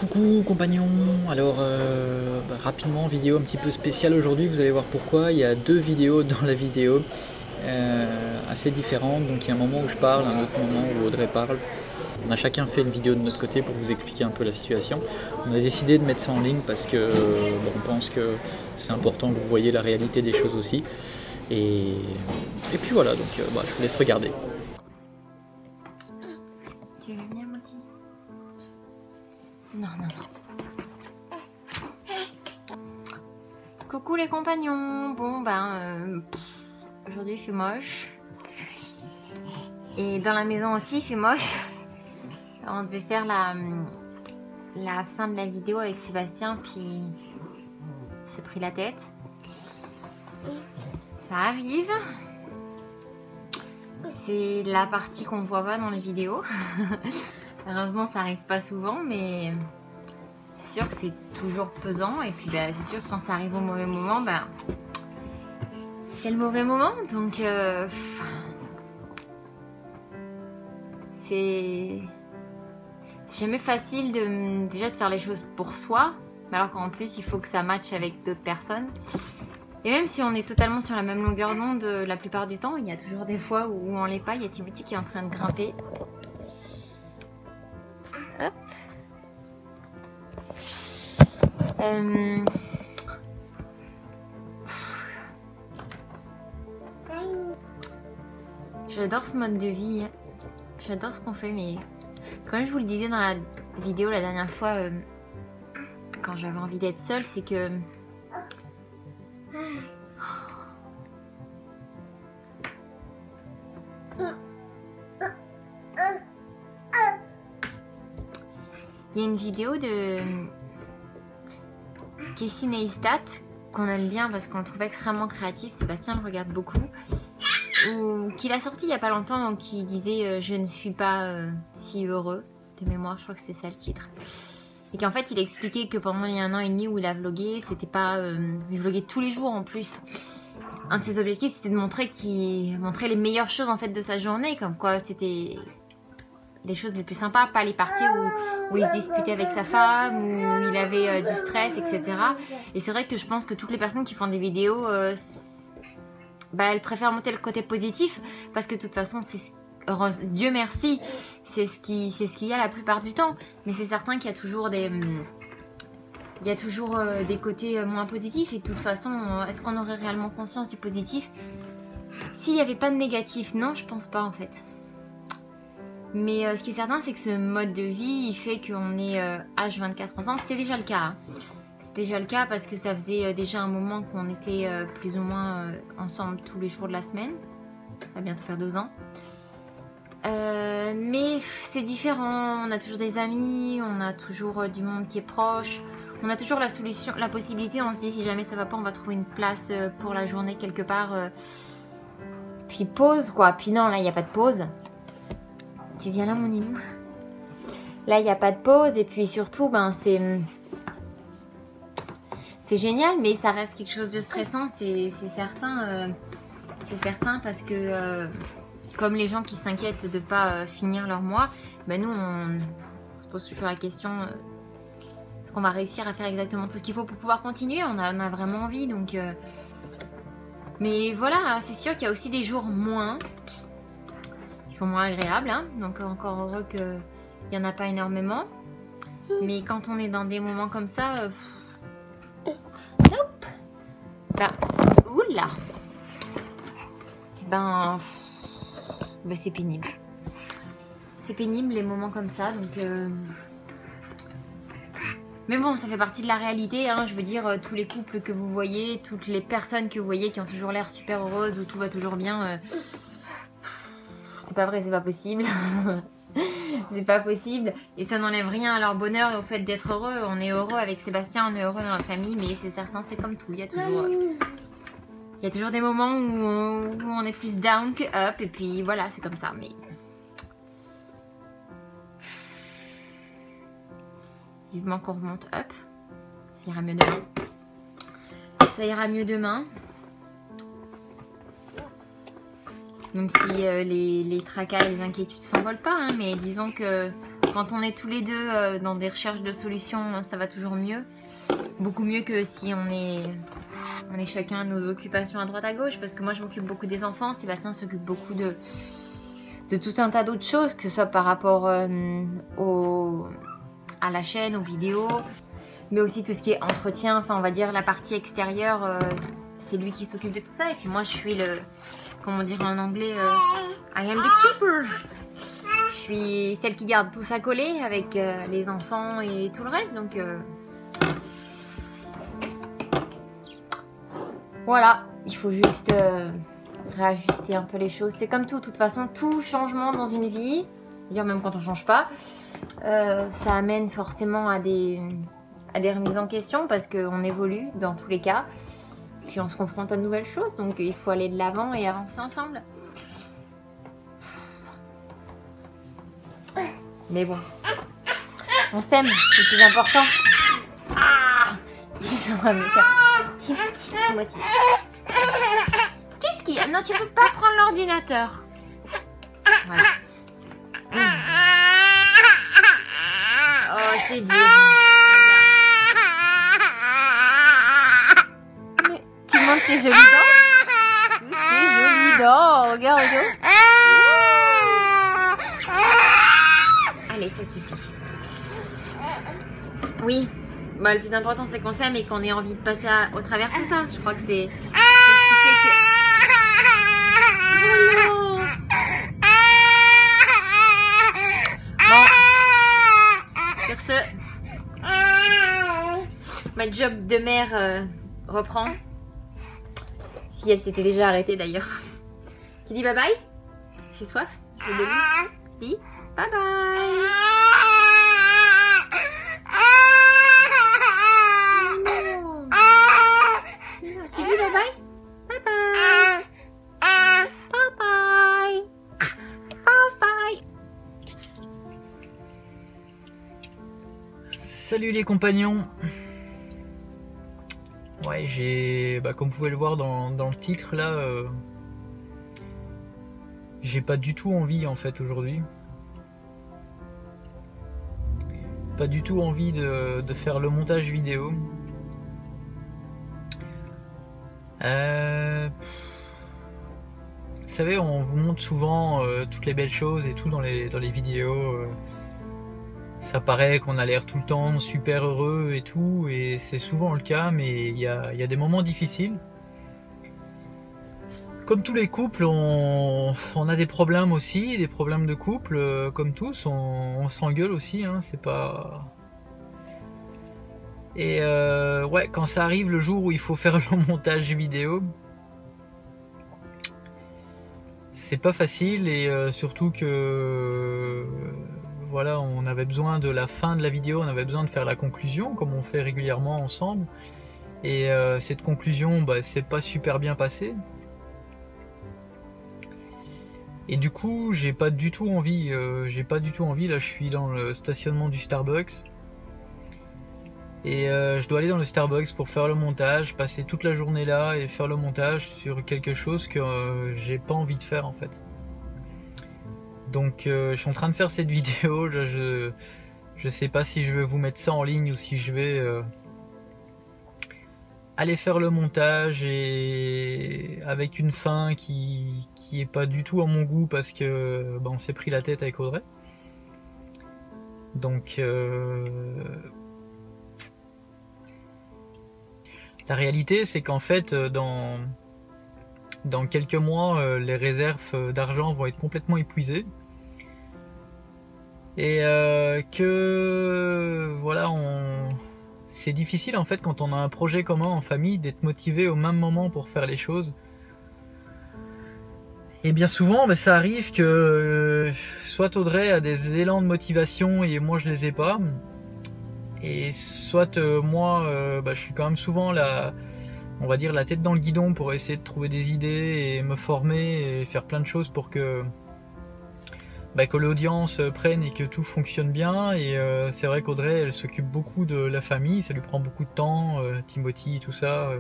Coucou compagnons, alors rapidement vidéo un petit peu spéciale aujourd'hui, vous allez voir pourquoi. Il y a deux vidéos dans la vidéo assez différentes, donc il y a un moment où je parle, un autre moment où Audrey parle. On a chacun fait une vidéo de notre côté pour vous expliquer un peu la situation. On a décidé de mettre ça en ligne parce que on pense que c'est important que vous voyez la réalité des choses aussi. Et puis voilà, donc je vous laisse regarder. Tu veux venir, mon petit? Non, non, non. Coucou les compagnons. Bon, aujourd'hui il fait moche. Et dans la maison aussi il fait moche. Alors, on devait faire la fin de la vidéo avec Sébastien, puis il s'est pris la tête. Ça arrive. C'est la partie qu'on voit pas dans les vidéos. Heureusement, ça arrive pas souvent, mais c'est sûr que c'est toujours pesant. Et puis, c'est sûr que quand ça arrive au mauvais moment, c'est le mauvais moment. Donc, c'est jamais facile déjà de faire les choses pour soi, alors qu'en plus, il faut que ça matche avec d'autres personnes. Et même si on est totalement sur la même longueur d'onde la plupart du temps, il y a toujours des fois où on l'est pas. Il y a Timothy qui est en train de grimper. Hop. J'adore ce mode de vie. J'adore ce qu'on fait, mais comme je vous le disais dans la vidéo la dernière fois, quand j'avais envie d'être seule, c'est que il y a une vidéo de Casey Neistat qu'on aime bien parce qu'on le trouve extrêmement créatif. Sébastien le regarde beaucoup. Qu'il a sorti il n'y a pas longtemps, donc il disait je ne suis pas si heureux. De mémoire, je crois que c'est ça le titre. Et qu'en fait, il expliquait que pendant les 1 an et demi où il a vlogué, c'était pas... il vloguait tous les jours en plus. Un de ses objectifs, c'était de montrer les meilleures choses en fait de sa journée, comme quoi c'était les choses les plus sympas, pas les parties où il se disputait avec sa femme, où il avait du stress, etc. Et c'est vrai que je pense que toutes les personnes qui font des vidéos, elles préfèrent montrer le côté positif, parce que de toute façon, Dieu merci, c'est ce qu'il y a la plupart du temps. Mais c'est certain qu'il y a toujours des côtés moins positifs. Et de toute façon, est-ce qu'on aurait réellement conscience du positif s'il n'y avait pas de négatif? Non, je pense pas en fait. Mais ce qui est certain, c'est que ce mode de vie, il fait qu'on est H24 ensemble. C'était déjà le cas. Hein. C'était déjà le cas parce que ça faisait déjà un moment qu'on était plus ou moins ensemble tous les jours de la semaine. Ça va bientôt faire 2 ans. Mais c'est différent. On a toujours des amis, on a toujours du monde qui est proche. On a toujours la solution, la possibilité. On se dit si jamais ça va pas, on va trouver une place pour la journée quelque part. Puis pause quoi. Puis non, là il n'y a pas de pause. Tu viens là mon Nilou? Là il n'y a pas de pause et puis surtout c'est génial, mais ça reste quelque chose de stressant, c'est certain. C'est certain parce que comme les gens qui s'inquiètent de ne pas finir leur mois, nous on se pose toujours la question est-ce qu'on va réussir à faire exactement tout ce qu'il faut pour pouvoir continuer? On a vraiment envie donc. Mais voilà, c'est sûr qu'il y a aussi des jours moins. Ils sont moins agréables, hein, donc encore heureux qu'il n'y en a pas énormément. Mais quand on est dans des moments comme ça, oula, c'est pénible. C'est pénible les moments comme ça, donc. Mais bon, ça fait partie de la réalité, hein, je veux dire, tous les couples que vous voyez, toutes les personnes que vous voyez qui ont toujours l'air super heureuses, où tout va toujours bien. C'est pas vrai, c'est pas possible. C'est pas possible. Et ça n'enlève rien à leur bonheur et au fait d'être heureux. On est heureux avec Sébastien, on est heureux dans notre famille, mais c'est certain, c'est comme tout. Il y a toujours des moments où on est plus down que up, et puis voilà, c'est comme ça. Mais vivement qu'on remonte up. Ça ira mieux demain. Ça ira mieux demain. Même si les tracas et les inquiétudes s'envolent pas, hein, mais disons que Quand on est tous les deux dans des recherches de solutions, ça va toujours mieux. Beaucoup mieux que si on est chacun à nos occupations à droite à gauche. Parce que moi, je m'occupe beaucoup des enfants. Sébastien s'occupe beaucoup de tout un tas d'autres choses, que ce soit par rapport à la chaîne, aux vidéos, mais aussi tout ce qui est entretien, enfin on va dire la partie extérieure, c'est lui qui s'occupe de tout ça. Et puis moi je suis comment dire en anglais, I am the keeper. Je suis celle qui garde tout ça collé avec les enfants et tout le reste, donc voilà, il faut juste réajuster un peu les choses. C'est comme tout, de toute façon, tout changement dans une vie, d'ailleurs même quand on change pas, ça amène forcément à des remises en question parce qu'on évolue dans tous les cas. Puis on se confronte à de nouvelles choses, donc il faut aller de l'avant et avancer ensemble. Mais bon, on s'aime, c'est le plus important. Ah, Timothy. Qu'est-ce qu'il y a? Non, tu peux pas prendre l'ordinateur. Voilà. Oh, c'est dur. Mais tu montres tes jolies dents? Toutes tes jolies dents. Regarde. Allez, ça suffit. Oui. Bah, le plus important, c'est qu'on s'aime et qu'on ait envie de passer au travers tout ça. Je crois que c'est ce qui fait que... Bon. Sur ce, ma job de mère reprend. Si elle s'était déjà arrêtée d'ailleurs. Tu dis bye bye? J'ai soif. J'ai de l'eau. Dis bye bye. Tu dis bye bye? Bye bye. Bye bye. Bye bye. Salut les compagnons. Ouais, comme vous pouvez le voir dans le titre là, j'ai pas du tout envie en fait aujourd'hui. Pas du tout envie de faire le montage vidéo. Vous savez, on vous montre souvent toutes les belles choses et tout dans les vidéos. Ça paraît qu'on a l'air tout le temps super heureux et tout, et c'est souvent le cas, mais il y a des moments difficiles. Comme tous les couples, on a des problèmes aussi, des problèmes de couple, comme tous, on s'engueule aussi, hein, c'est pas... Et ouais, quand ça arrive le jour où il faut faire le montage vidéo, c'est pas facile, et surtout que... Voilà, on avait besoin de la fin de la vidéo, on avait besoin de faire la conclusion, comme on fait régulièrement ensemble. Et cette conclusion, c'est pas super bien passé. Et du coup, j'ai pas du tout envie. Là, je suis dans le stationnement du Starbucks. Et je dois aller dans le Starbucks pour faire le montage, passer toute la journée là et faire le montage sur quelque chose que j'ai pas envie de faire en fait. Donc je suis en train de faire cette vidéo, là, je sais pas si je vais vous mettre ça en ligne ou si je vais aller faire le montage, et avec une fin qui est pas du tout à mon goût parce que on s'est pris la tête avec Audrey. Donc la réalité c'est qu'en fait dans quelques mois les réserves d'argent vont être complètement épuisées. Et que voilà, c'est difficile en fait quand on a un projet commun en famille d'être motivé au même moment pour faire les choses. Et bien souvent ça arrive que soit Audrey a des élans de motivation et moi je les ai pas, et soit moi je suis quand même souvent on va dire la tête dans le guidon pour essayer de trouver des idées et me former et faire plein de choses pour que l'audience prenne et que tout fonctionne bien. Et c'est vrai qu'Audrey elle s'occupe beaucoup de la famille, ça lui prend beaucoup de temps, Timothy, tout ça,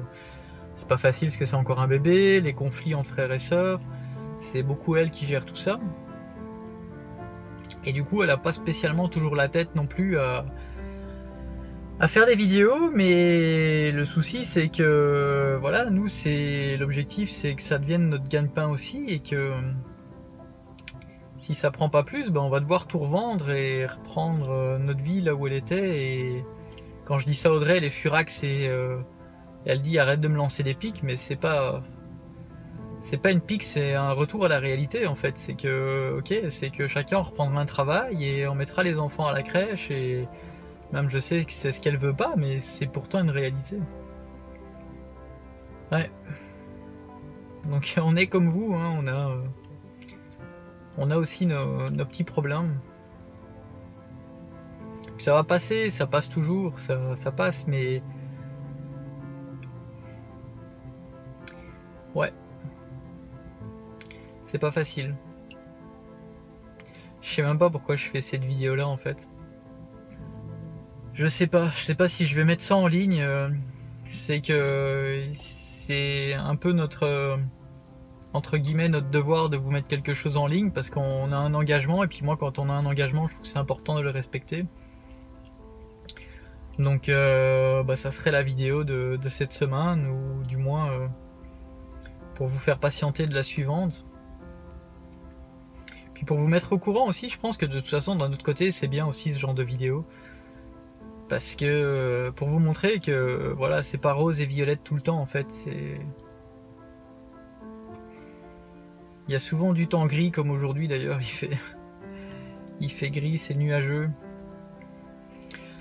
c'est pas facile parce que c'est encore un bébé, les conflits entre frères et sœurs, c'est beaucoup elle qui gère tout ça. Et du coup elle a pas spécialement toujours la tête non plus à faire des vidéos, mais le souci c'est que voilà, nous c'est l'objectif, c'est que ça devienne notre gagne-pain aussi, et que si ça prend pas plus, ben on va devoir tout revendre et reprendre notre vie là où elle était. Et quand je dis ça, Audrey elle est furax et elle dit arrête de me lancer des pics, mais c'est pas une pique, c'est un retour à la réalité en fait. C'est que ok, c'est que chacun reprendra un travail et on mettra les enfants à la crèche, et même je sais que c'est ce qu'elle veut pas, mais c'est pourtant une réalité. Ouais. Donc on est comme vous, hein, on a aussi nos petits problèmes. Ça va passer, ça passe toujours, ça passe, mais ouais, c'est pas facile. Je sais même pas pourquoi je fais cette vidéo là en fait. Je sais pas si je vais mettre ça en ligne. Je sais que c'est un peu notre entre guillemets notre devoir de vous mettre quelque chose en ligne, parce qu'on a un engagement, et puis moi quand on a un engagement, je trouve que c'est important de le respecter. Donc ça serait la vidéo de cette semaine, ou du moins pour vous faire patienter de la suivante. Puis pour vous mettre au courant aussi, je pense que de toute façon d'un autre côté c'est bien aussi ce genre de vidéo, parce que pour vous montrer que voilà, c'est pas rose et violette tout le temps en fait. Il y a souvent du temps gris, comme aujourd'hui d'ailleurs, il fait gris, c'est nuageux.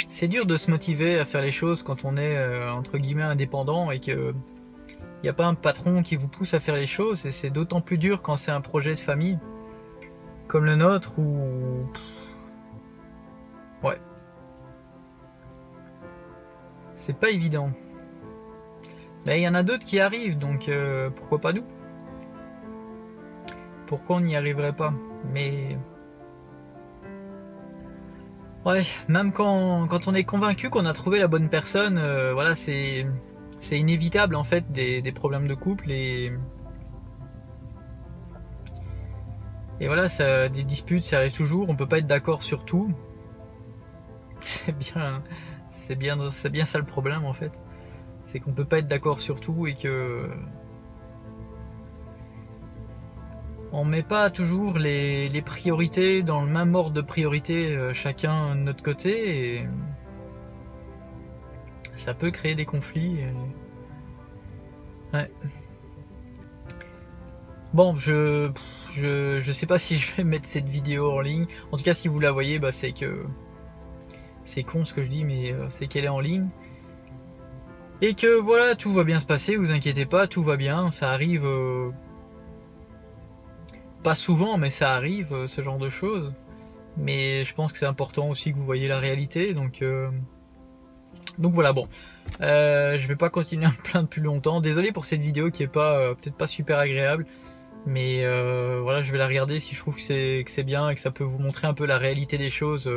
C'est dur de se motiver à faire les choses quand on est entre guillemets indépendant, et que il n'y a pas un patron qui vous pousse à faire les choses, et c'est d'autant plus dur quand c'est un projet de famille comme le nôtre, où ouais, c'est pas évident. Mais il y en a d'autres qui arrivent, donc pourquoi pas nous? Pourquoi on n'y arriverait pas? Mais ouais, même quand on est convaincu qu'on a trouvé la bonne personne, voilà, c'est inévitable en fait, des problèmes de couple, et voilà, des disputes, ça arrive toujours. On peut pas être d'accord sur tout. C'est bien ça le problème en fait. C'est qu'on peut pas être d'accord sur tout, et que on met pas toujours les priorités dans le même ordre de priorité, chacun de notre côté, et ça peut créer des conflits. Ouais. Bon, je sais pas si je vais mettre cette vidéo en ligne. En tout cas, si vous la voyez, bah c'est que c'est con ce que je dis, mais c'est qu'elle est en ligne. Et que voilà, tout va bien se passer, vous inquiétez pas, tout va bien, ça arrive pas souvent, mais ça arrive, ce genre de choses. Mais je pense que c'est important aussi que vous voyez la réalité, donc voilà, bon. Je vais pas continuer à me plaindre plus longtemps. Désolé pour cette vidéo qui est pas peut-être pas super agréable, mais voilà, je vais la regarder si je trouve que c'est bien et que ça peut vous montrer un peu la réalité des choses.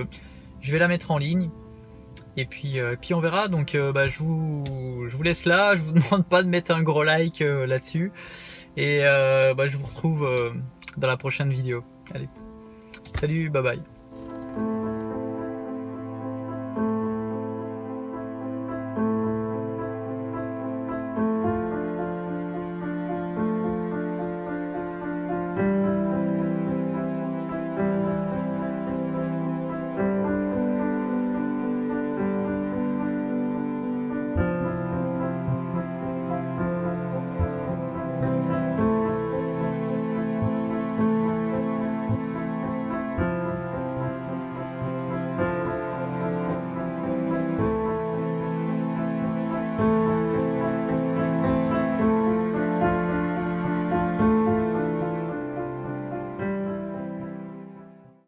Je vais la mettre en ligne. Et puis on verra. Donc je vous laisse là. Je vous demande pas de mettre un gros like là-dessus. Et je vous retrouve dans la prochaine vidéo. Allez, salut, bye bye.